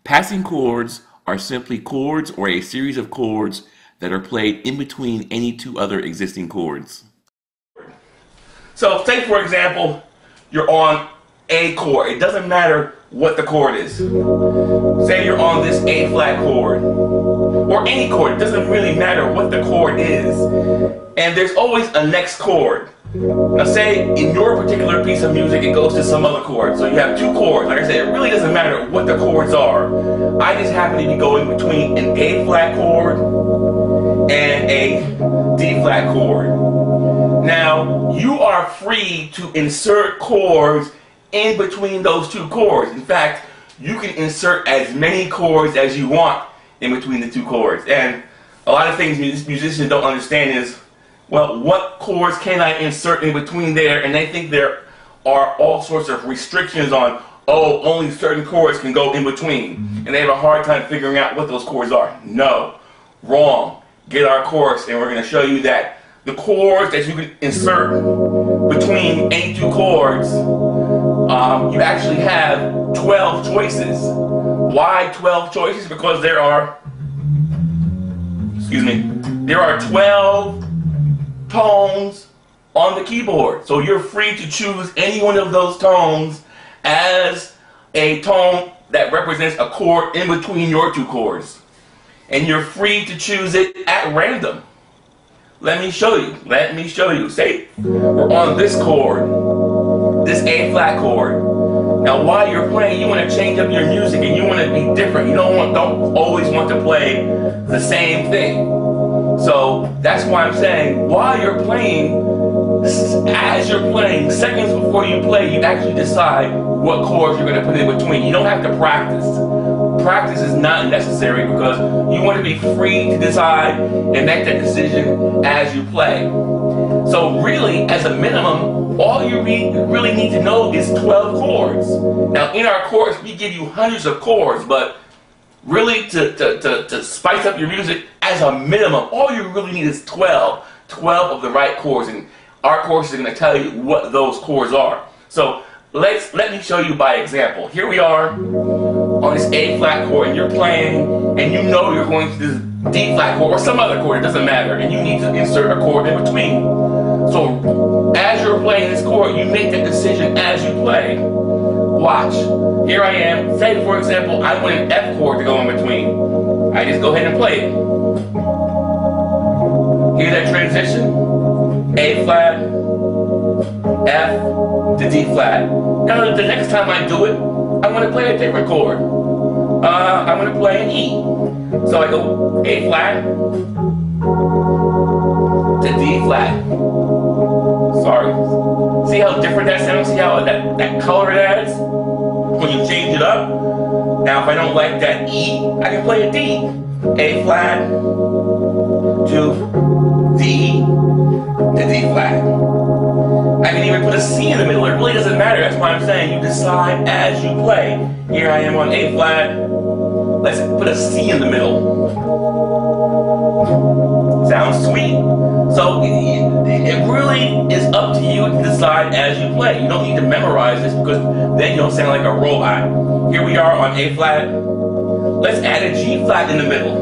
Passing chords are simply chords or a series of chords that are played in between any two other existing chords. So say for example, you're on a chord. It doesn't matter what the chord is. Say you're on this A flat chord, or any chord. It doesn't really matter what the chord is. And there's always a next chord. Now say in your particular piece of music it goes to some other chord. So you have two chords. Like I said, it really doesn't matter what the chords are. I just happen to be going between an A flat chord and a D flat chord. Now you are free to insert chords in between those two chords. In fact, you can insert as many chords as you want in between the two chords. And a lot of things musicians don't understand is, well, what chords can I insert in between there? And they think there are all sorts of restrictions on, oh, only certain chords can go in between. And they have a hard time figuring out what those chords are. No, wrong. Get our course and we're going to show you that the chords that you can insert between any two chords, you actually have 12 choices. Why 12 choices? Because there are 12 tones on the keyboard. So you're free to choose any one of those tones as a tone that represents a chord in between your two chords. And you're free to choose it at random. Let me show you. Let me show you. Say we're on this chord, this A flat chord. Now while you're playing, you want to change up your music and you want to be different. You don't always want to play the same thing. So that's why I'm saying while you're playing, as you're playing, seconds before you play, you actually decide what chords you're going to put in between. You don't have to practice. Practice is not necessary because you want to be free to decide and make that decision as you play. So really, as a minimum, all you really need to know is 12 chords. Now in our course, we give you hundreds of chords, but really to spice up your music, as a minimum, all you really need is 12 of the right chords. And our course is going to tell you what those chords are. So let me show you by example. Here we are on this A flat chord, and you're playing, and you know you're going to this D flat chord or some other chord, it doesn't matter, and you need to insert a chord in between. So as you're playing this chord, you make that decision as you play. Watch. Here I am. Say for example, I want an F chord to go in between. I just go ahead and play it. Hear that transition? A flat, F to D flat. Now the next time I do it, I want to play a different chord. I want to play an E. So I go A flat to D flat. Sorry. See how different that sounds? See how that color it adds? When you change it up. Now if I don't like that E, I can play a D. A flat to D to D flat. I can even put a C in the middle. It really doesn't matter. That's why I'm saying you decide as you play. Here I am on A flat. Let's put a C in the middle. Sounds sweet. So it really is up to you to decide as you play. You don't need to memorize this because then you'll sound like a robot. Here we are on A flat. Let's add a G flat in the middle.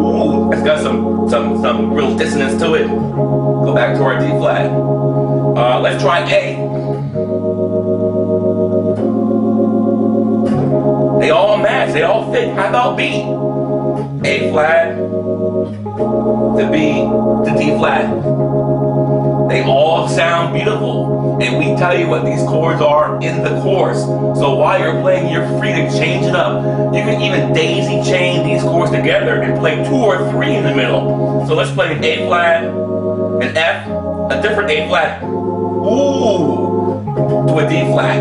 Ooh, it's got some real dissonance to it. Go back to our D flat. Let's try A. They all match, they all fit. How about B? A flat to B to D flat. They all sound beautiful. And we tell you what these chords are in the course. So while you're playing, you're free to change it up. You can even daisy chain these chords together and play 2 or 3 in the middle. So let's play an A flat, an F, a different A flat, ooh, to a D flat.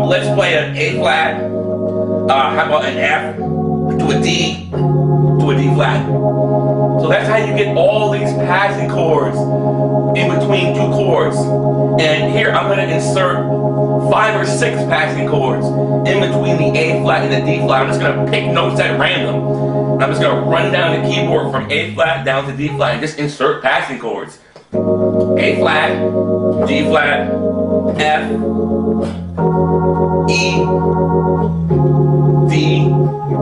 Let's play an A flat, how about an F, to a D, to a D flat. So that's how you get all these passing chords in between two chords. And here I'm going to insert 5 or 6 passing chords in between the A flat and the D flat. I'm just going to pick notes at random. I'm just going to run down the keyboard from A flat down to D flat and just insert passing chords. A flat, G flat, F, E, D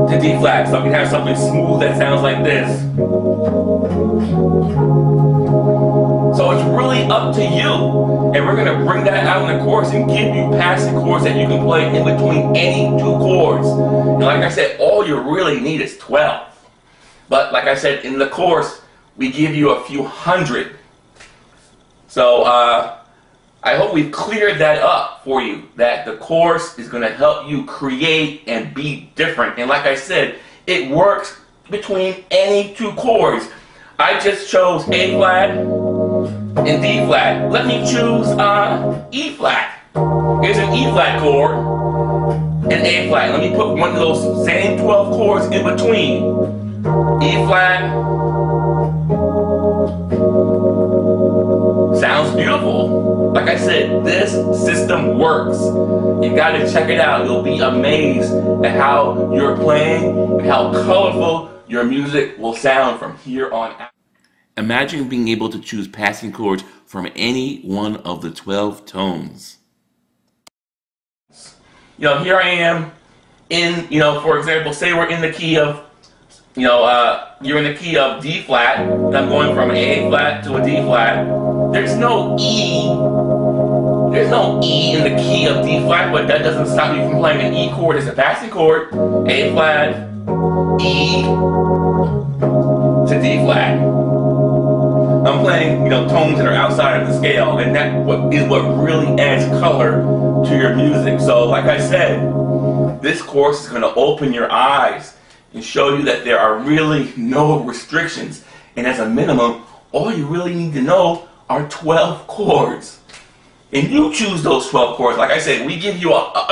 to D flat. So I can have something smooth that sounds like this. So it's really up to you. And we're going to bring that out in the course and give you passing chords that you can play in between any two chords. And like I said, all you really need is 12. But like I said, in the course, we give you a few hundred. So I hope we've cleared that up for you, that the course is going to help you create and be different. And like I said, it works between any two chords. I just chose A flat and D flat. Let me choose E flat. Here's an E flat chord and A flat. Let me put one of those same 12 chords in between. E flat. Sounds beautiful. Like I said, this system works. You gotta check it out. You'll be amazed at how you're playing and how colorful your music will sound from here on out. Imagine being able to choose passing chords from any one of the 12 tones. Here I am in, for example, say we're in the key of, you're in the key of D flat, and I'm going from A flat to a D flat. There's no E in the key of D flat, but that doesn't stop you from playing an E chord as a passing chord. A flat, E to D flat. I'm playing, tones that are outside of the scale, and that is what really adds color to your music. So, like I said, this course is going to open your eyes and show you that there are really no restrictions. And as a minimum, all you really need to know are 12 chords. And you choose those 12 chords. Like I said, we give you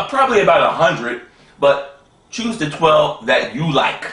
probably about 100, but choose the 12 that you like.